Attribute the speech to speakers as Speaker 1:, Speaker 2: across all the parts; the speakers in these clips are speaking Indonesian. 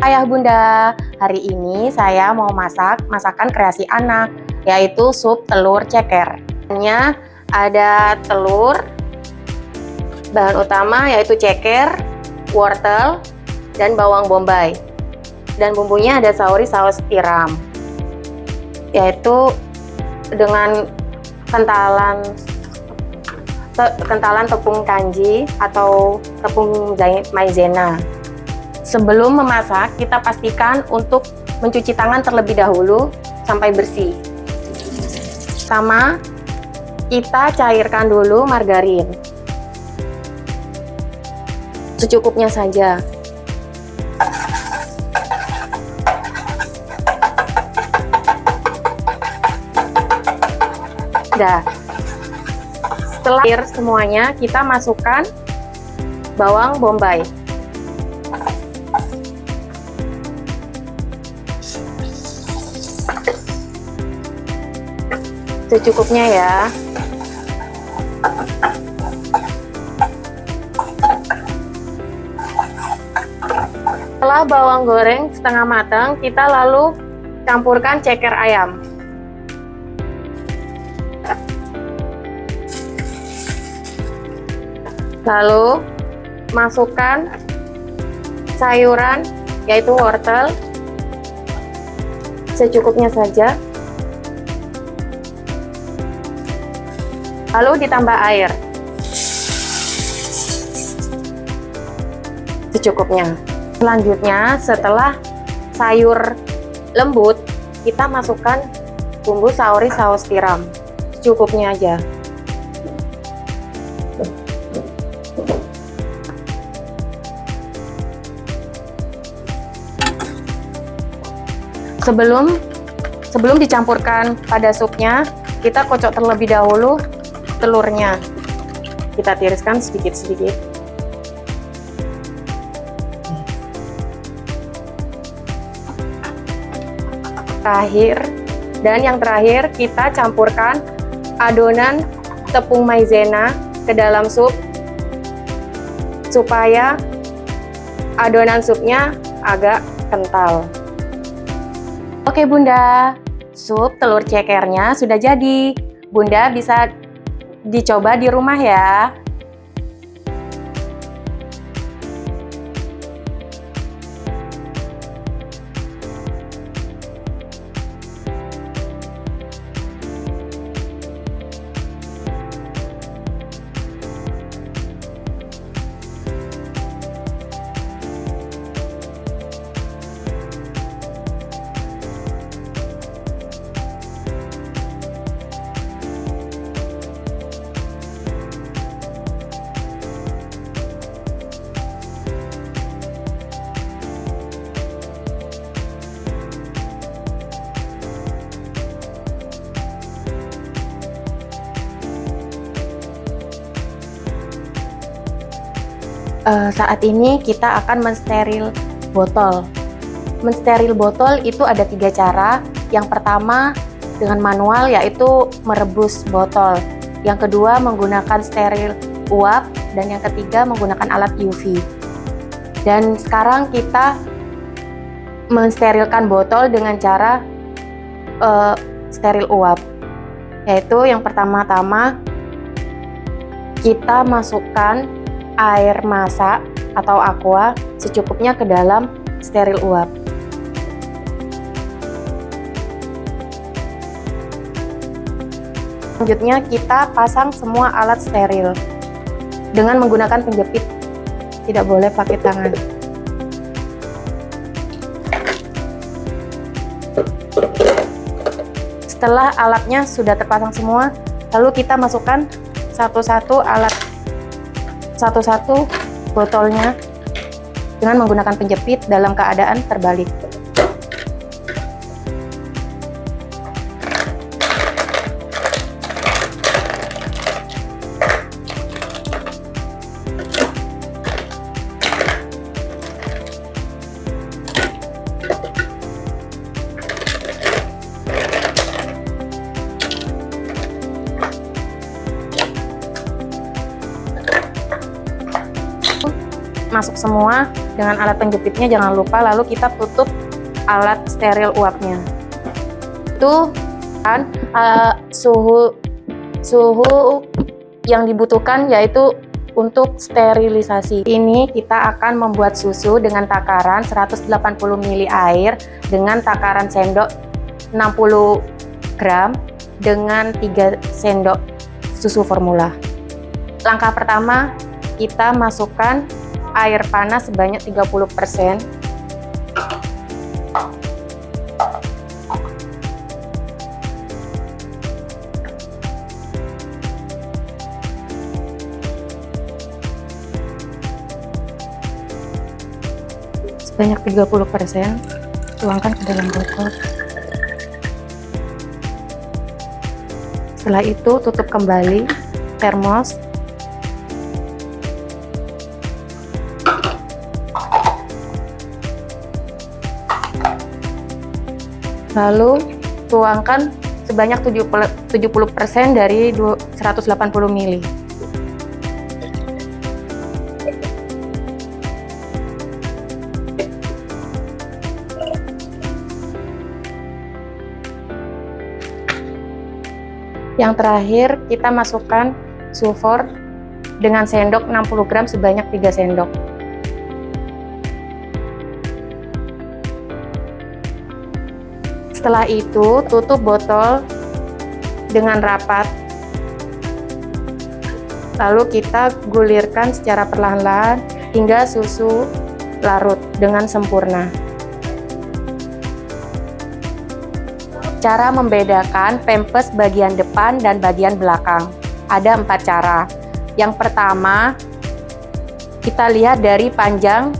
Speaker 1: Ayah bunda, hari ini saya mau masak masakan kreasi anak, yaitu sup telur ceker. Bahannya ada telur, bahan utama yaitu ceker, wortel, dan bawang bombay. Dan bumbunya ada saus tiram, yaitu dengan kentalan tepung kanji atau tepung maizena. Sebelum memasak, kita pastikan untuk mencuci tangan terlebih dahulu sampai bersih. Sama, kita cairkan dulu margarin. Secukupnya saja. Dah. Setelah air semuanya, kita masukkan bawang bombay. Secukupnya ya. Setelah bawang goreng setengah matang, kita lalu campurkan ceker ayam. Lalu masukkan sayuran, yaitu wortel, secukupnya saja. Lalu ditambah air secukupnya. Selanjutnya, setelah sayur lembut, kita masukkan bumbu saus tiram secukupnya aja. Sebelum dicampurkan pada supnya, kita kocok terlebih dahulu telurnya. Kita tiriskan sedikit-sedikit. Yang terakhir kita campurkan adonan tepung maizena ke dalam sup supaya adonan supnya agak kental. Oke bunda, sup telur cekernya sudah jadi. Bunda bisa dicoba di rumah ya. Saat ini kita akan mensteril botol. Mensteril botol itu ada 3 cara. Yang pertama dengan manual, yaitu merebus botol. Yang kedua menggunakan steril uap, dan yang ketiga menggunakan alat UV. Dan sekarang kita mensterilkan botol dengan cara steril uap, yaitu yang pertama-tama kita masukkan air masak atau aqua secukupnya ke dalam steril uap. Selanjutnya kita pasang semua alat steril dengan menggunakan penjepit, tidak boleh pakai tangan. Setelah alatnya sudah terpasang semua, lalu kita masukkan satu-satu botolnya dengan menggunakan penjepit dalam keadaan terbalik. semua dengan alat penjepitnya, jangan lupa. Lalu kita tutup alat steril uapnya. Itu kan suhu yang dibutuhkan yaitu untuk sterilisasi. Ini kita akan membuat susu dengan takaran 180 ml air dengan takaran sendok 60 gram dengan 3 sendok susu formula. Langkah pertama, kita masukkan air panas sebanyak 30%. Sebanyak 30%, tuangkan ke dalam botol. Setelah itu tutup kembali termos. Lalu tuangkan sebanyak 70% dari 180 ml. Yang terakhir, kita masukkan sulfur dengan sendok 60 gram sebanyak 3 sendok. Setelah itu, tutup botol dengan rapat. Lalu kita gulirkan secara perlahan-lahan hingga susu larut dengan sempurna. Cara membedakan pampers bagian depan dan bagian belakang. Ada 4 cara. Yang pertama, kita lihat dari panjang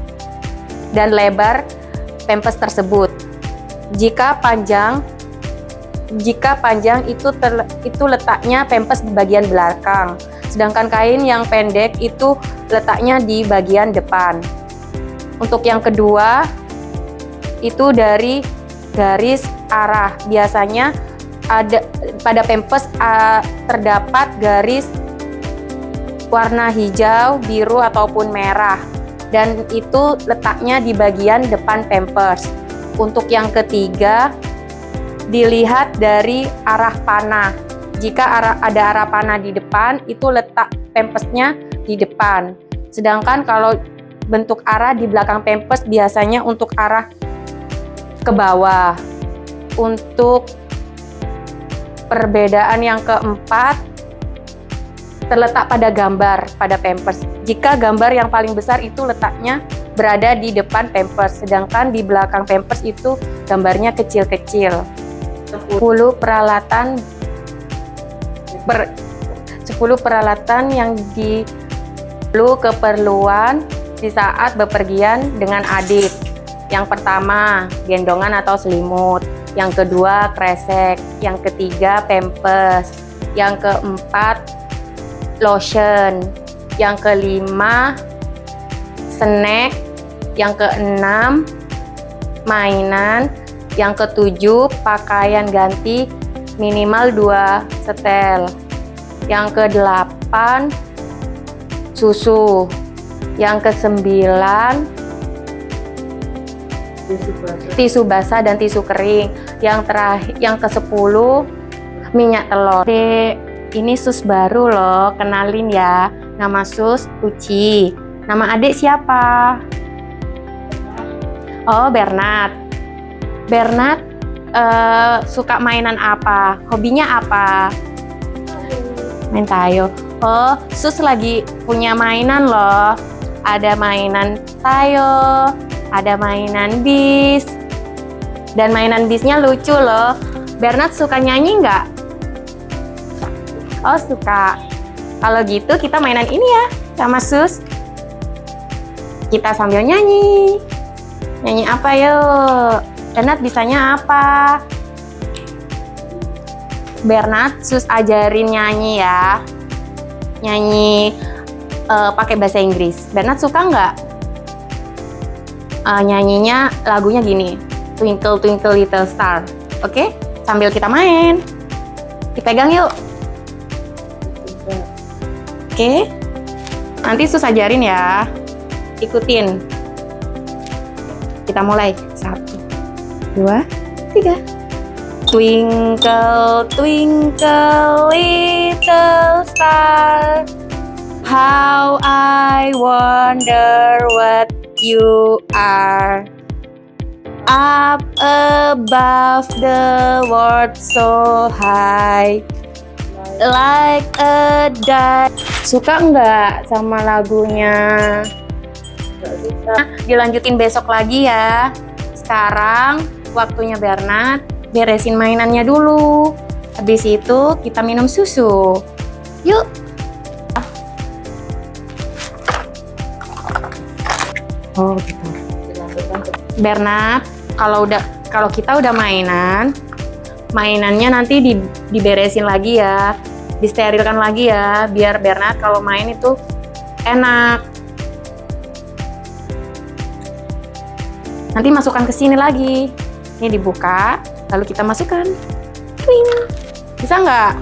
Speaker 1: dan lebar pampers tersebut. Jika panjang itu letaknya pampers di bagian belakang, sedangkan kain yang pendek itu letaknya di bagian depan. Untuk yang kedua, itu dari garis arah. Biasanya ada pada pampers terdapat garis warna hijau, biru ataupun merah, dan itu letaknya di bagian depan pampers. Untuk yang ketiga, dilihat dari arah panah. Jika ada arah panah di depan, itu letak pampersnya di depan. Sedangkan kalau bentuk arah di belakang pampers biasanya untuk arah ke bawah. Untuk perbedaan yang keempat, terletak pada gambar pada pampers. Jika gambar yang paling besar itu letaknya berada di depan pampers, sedangkan di belakang pampers itu gambarnya kecil-kecil. 10 peralatan yang perlu keperluan di saat bepergian dengan adik. Yang pertama, gendongan atau selimut. Yang kedua, kresek. Yang ketiga, pampers. Yang keempat, lotion. Yang kelima, snack. Yang keenam, mainan. Yang ketujuh, pakaian ganti minimal 2 setel. Yang kedelapan, susu. Yang kesembilan, tisu basah dan tisu kering. Yang ke-10, minyak telur. Dek, ini sus baru loh, kenalin ya. Nama sus Uci. Nama adik siapa? Oh, Bernard. Bernard suka mainan apa? Hobinya apa? Main tayo. Oh, sus lagi punya mainan loh. Ada mainan tayo, ada mainan bis, dan mainan bisnya lucu loh. Bernard suka nyanyi nggak? Oh, suka. Kalau gitu kita mainan ini ya sama sus. Kita sambil nyanyi. Nyanyi apa yuk? Bernard bisanya apa? Bernard, sus ajarin nyanyi ya. Nyanyi pakai bahasa Inggris. Bernard suka nggak? Nyanyinya lagunya gini, Twinkle Twinkle Little Star. Oke? Sambil kita main. Dipegang yuk. Oke? Nanti sus ajarin ya. ikutin. Kita mulai. 1, 2, 3. Twinkle, twinkle, little star, how I wonder what you are. Up above the world so high, like a dive. Suka nggak sama lagunya? Dilanjutin besok lagi ya. Sekarang waktunya Bernard beresin mainannya dulu. Habis itu kita minum susu. Yuk. Oh gitu. Bernard, kalau kita udah mainannya nanti diberesin lagi ya, disterilkan lagi ya, biar Bernard kalau main itu enak. Nanti masukkan ke sini lagi. Ini dibuka, lalu kita masukkan. Twing. Bisa nggak?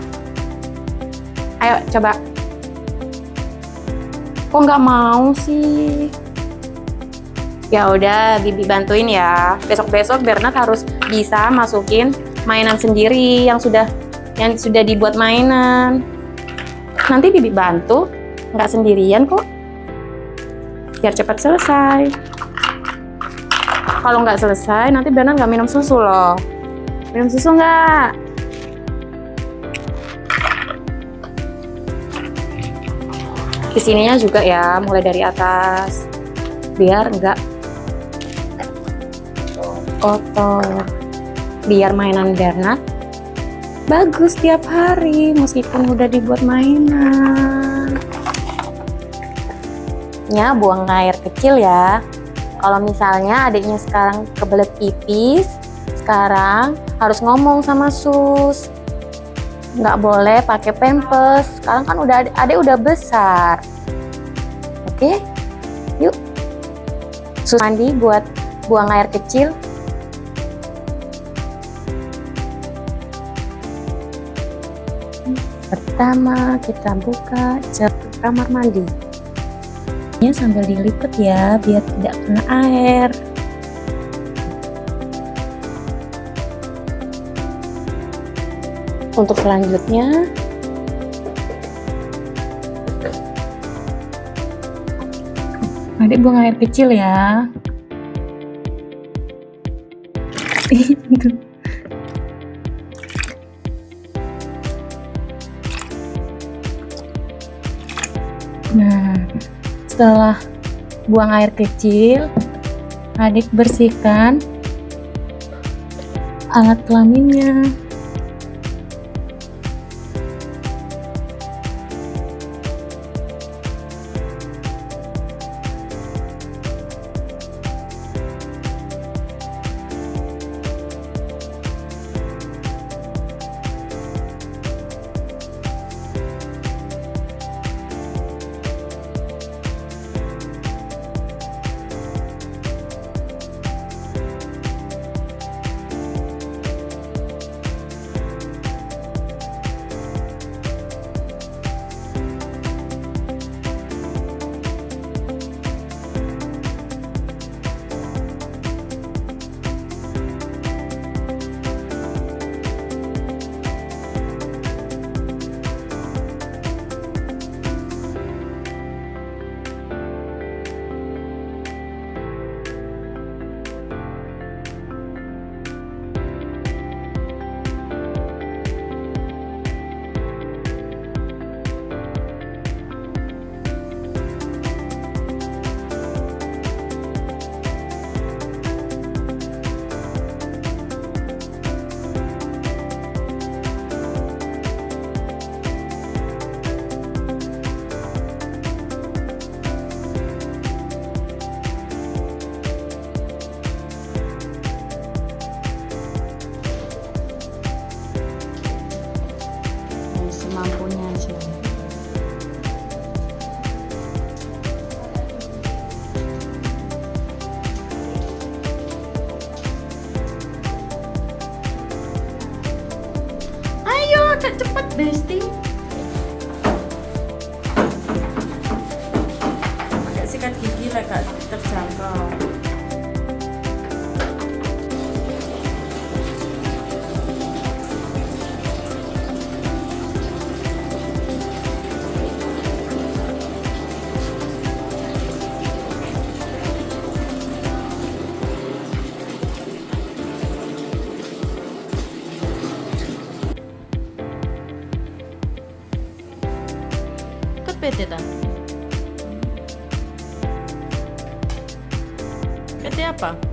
Speaker 1: Ayo coba. Kok nggak mau sih? Ya udah, Bibi bantuin ya. Besok-besok Bernard harus bisa masukin mainan sendiri yang sudah dibuat mainan. Nanti Bibi bantu, nggak sendirian kok. Biar cepat selesai. Kalau nggak selesai, nanti Bernard nggak minum susu loh. Minum susu nggak? Kesininya juga ya, mulai dari atas. Biar nggak kotor. Biar mainan Bernard bagus tiap hari, meskipun udah dibuat mainan. Ya, buang air kecil ya. Kalau misalnya adiknya sekarang kebelet pipis, sekarang harus ngomong sama sus. Nggak boleh pakai pampers. Sekarang kan adik udah besar. Oke? Yuk. Sus mandi buat buang air kecil. Pertama kita buka kamar mandi. Ini sambil dilipat ya, biar tidak kena air. Untuk selanjutnya, adik buang air kecil ya. Nah, setelah buang air kecil, adik bersihkan alat kelaminnya. Semampunya aja. Ayo, cepat Besti. Pakai sikat gigi
Speaker 2: agak terjangkau. PT ta? PT apa?